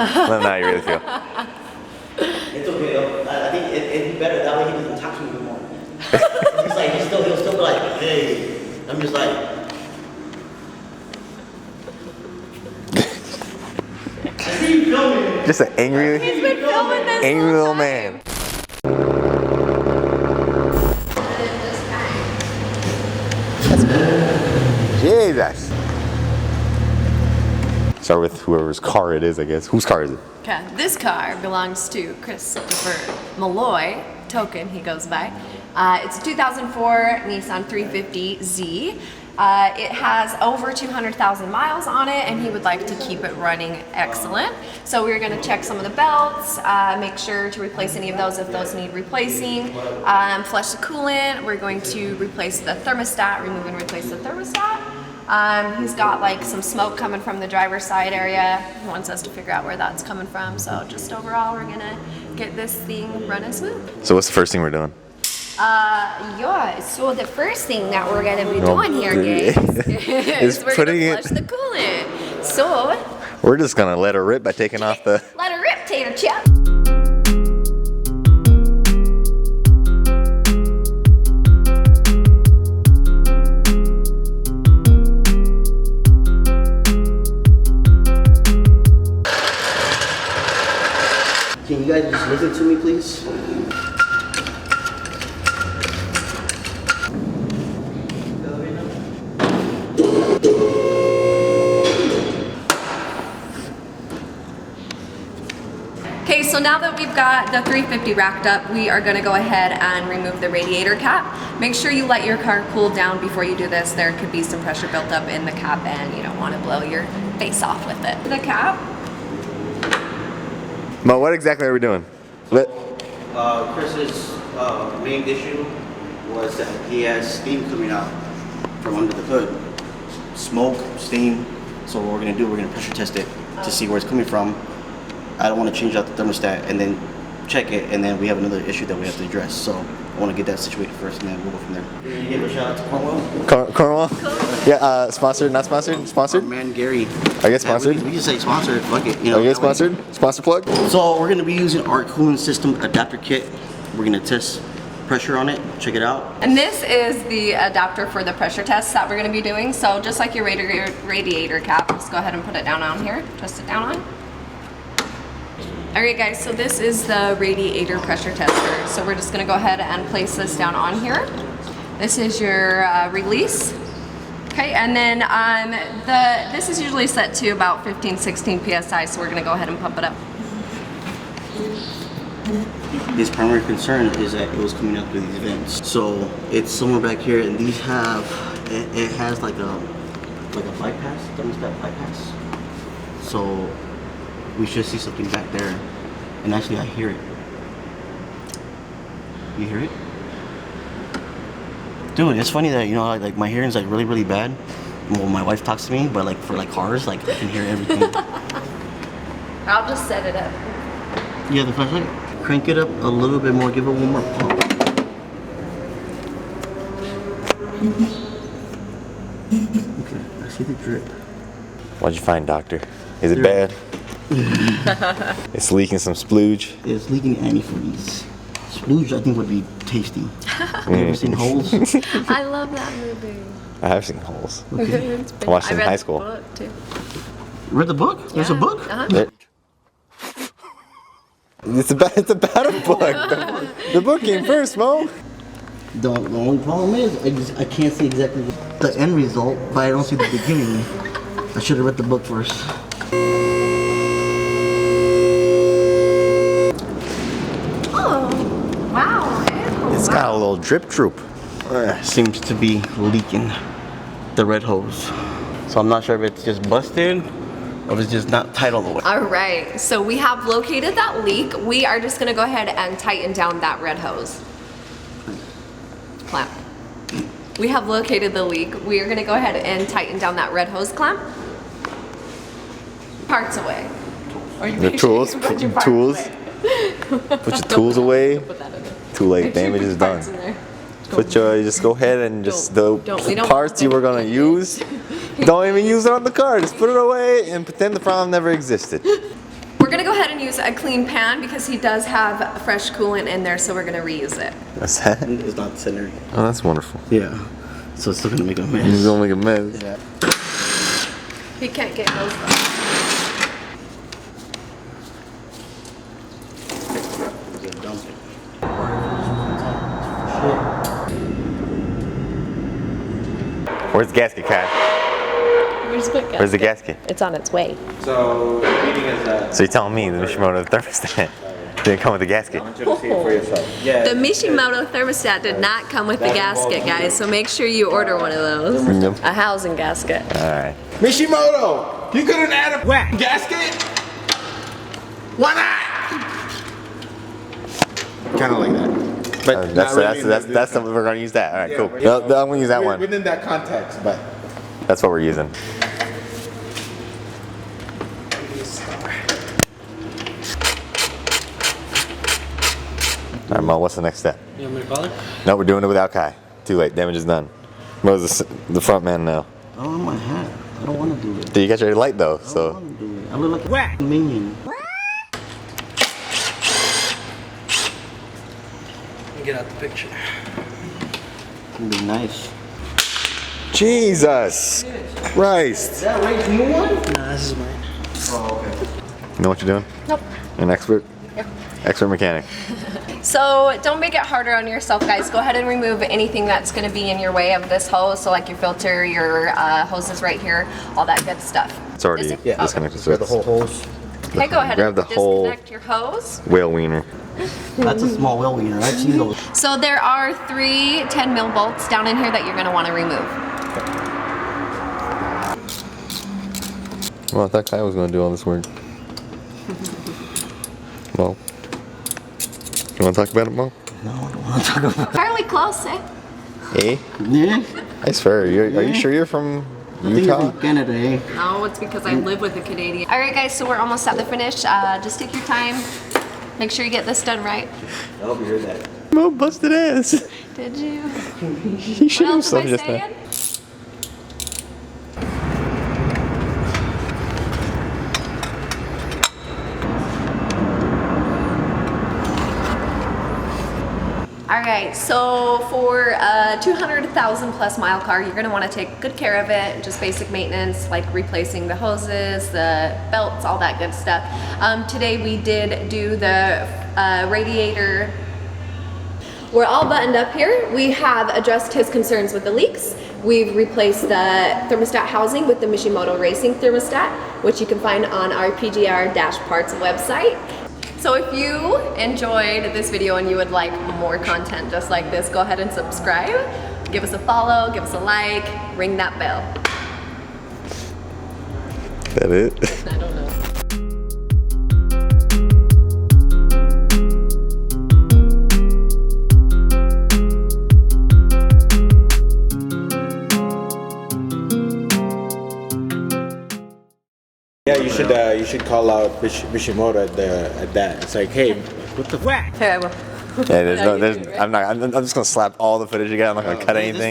Let him know how you really feel. It's okay though. I think it'd be better that way. He doesn't talk to me anymore. He'll still be like, hey. I'm just like. Just an angry, He's been filming this angry little man. Jesus. Start with whoever's car it is, I guess. Whose car is it? Okay, this car belongs to Christopher Malloy, Token he goes by. It's a 2004 Nissan 350Z. It has over 200,000 miles on it, and he would like to keep it running excellent. So we're going to check some of the belts, make sure to replace any of those if those need replacing, flush the coolant. We're going to replace the thermostat, remove and replace the thermostat. He's got like some smoke coming from the driver's side area. He wants us to figure out where that's coming from. So just overall, we're gonna get this thing running smooth. So what's the first thing we're doing? Yeah, so the first thing that we're gonna be doing here, guys, is we're gonna flush the coolant. So we're just gonna let her rip by taking off the. Let her rip, tater chip. Can you guys just listen to me, please? Okay, so now that we've got the 350 racked up, we are gonna go ahead and remove the radiator cap. Make sure you let your car cool down before you do this. There could be some pressure built up in the cap and you don't wanna blow your face off with it. The cap. Mo, what exactly are we doing? Chris's main issue was that he has steam coming out from under the hood. Smoke, steam. So what we're gonna do, we're gonna pressure test it to see where it's coming from. I don't want to change out the thermostat and then check it, and then we have another issue that we have to address. So I want to get that situated first, and then we'll go from there. Can you give a shout out to Cornwall? Cornwall? Yeah, sponsored, not sponsored? Sponsored? Our man Gary. I guess sponsored? We just say sponsored, fuck it. You know, I guess sponsored? Sponsor plug? So we're going to be using our cooling system adapter kit. We're going to test pressure on it, check it out. And this is the adapter for the pressure test that we're gonna be doing. So just like your radiator cap, just go ahead and put it down on here, twist it down on. Alright guys, so this is the radiator pressure tester. So we're just gonna go ahead and place this down on here. This is your release. Okay, and then this is usually set to about 15-16 PSI, so we're gonna go ahead and pump it up. His primary concern is that it was coming out through these vents. So it's somewhere back here, and these have, it has like a bypass, thermostat bypass. So we should see something back there. And actually I hear it. You hear it? Dude, it's funny that, you know, like my hearing's like really, really bad. Well, my wife talks to me, but like for like cars, like I can hear everything. I'll just set it up. You have the flashlight? Crank it up a little bit more, give it one more pump. Okay, I see the drip. What'd you find, doctor? Is it bad? It's leaking some splooge. It's leaking antifreeze. Splooge, I think, would be tasty. Have you ever seen Holes? I love that movie. I have seen Holes. Okay. I watched it in high school. Book too. You read the book? There's a book? It's about a book. The book came first, Mo. The only problem is I can't see exactly the end result, but I don't see the beginning. I should have read the book first. Oh, wow. It's got a little drip troop. Seems to be leaking the red hose. So I'm not sure if it's just busted or if it's just not tight all the way. All right, so we have located that leak. We are just gonna go ahead and tighten down that red hose. Clamp. We have located the leak. We are gonna go ahead and tighten down that red hose clamp. Parts away. Or you The tools, put your parts tools. away. Put your tools away. Put that in there. Too late, Make sure damage you is put parts done. in there. Just go ahead and just we don't parts you were gonna use. Don't even use it on the car. Just put it away and pretend the problem never existed. We're gonna go ahead and use a clean pan because he does have fresh coolant in there, so we're gonna reuse it. What's that? It's not centered. Oh, that's wonderful. Yeah. So it's still gonna make a mess. He's gonna make a mess. Yeah. He can't get those though. Dump it. Where's the gasket, Kai? Where's the gasket? It's on its way. So the meeting is that. So you're telling me the Mishimoto thermostat didn't come with the gasket? I want you to see it for yourself. Yeah. The Mishimoto thermostat did not come with the gasket, guys, so make sure you order one of those. Yep. A housing gasket. Alright. Mishimoto, you couldn't add a gasket? Why not? Kind of like that. But not really in That's something we're gonna use that. Alright, Yeah, cool. yeah. I'm gonna use that one. Within that context, but. That's what we're using. Alright, Mo, what's the next step? You want me to call her? No, we're doing it without Kai. Too late, damage is done. Mo's the front man now. I don't want my hat. I don't want to do it. You got your light though, I don't so. want to do it. I look like a minion. Get out the picture. It's gonna be nice. Jesus Christ. That Ray's new one? Nah, this is mine. Oh, okay. You know what you're doing? Nope. An expert? Yep. Expert mechanic. So don't make it harder on yourself, guys. Go ahead and remove anything that's going to be in your way of this hose. So like your filter, your hoses right here, all that good stuff. It's already Is it? disconnected. So Grab the whole hose. Okay, go ahead Grab and the whole disconnect your hose. whale wiener. That's a small wheel wiener. I've seen those. So there are 3 10 mil bolts down in here that you're going to want to remove. Well, I thought Kai was going to do all this work. Mo. You want to talk about it, Mo? No, I don't want to talk about Fairly close, eh? Eh? it. Yeah. I swear. Are you sure you're from I think Utah? you're from Canada, eh? No, it's because I live with a Canadian. All right, guys, so we're almost at the finish. Just take your time. Make sure you get this done right. I hope you heard that. Mo busted ass. Did you? He What shit else am himself I just now. saying? All right, so for a 200,000 plus mile car, you're gonna wanna take good care of it, just basic maintenance, like replacing the hoses, the belts, all that good stuff. Today we did do the radiator. We're all buttoned up here. We have addressed his concerns with the leaks. We've replaced the thermostat housing with the Mishimoto Racing thermostat, which you can find on our PGR-PARTS website. So if you enjoyed this video and you would like more content just like this, go ahead and subscribe. Give us a follow, give us a like, ring that bell. That it? I don't know. Yeah, you should call out Mishimoto at that. It's like, hey, what the fuck? Okay, I will. Yeah, I'm just gonna slap all the footage together. I'm not gonna cut anything.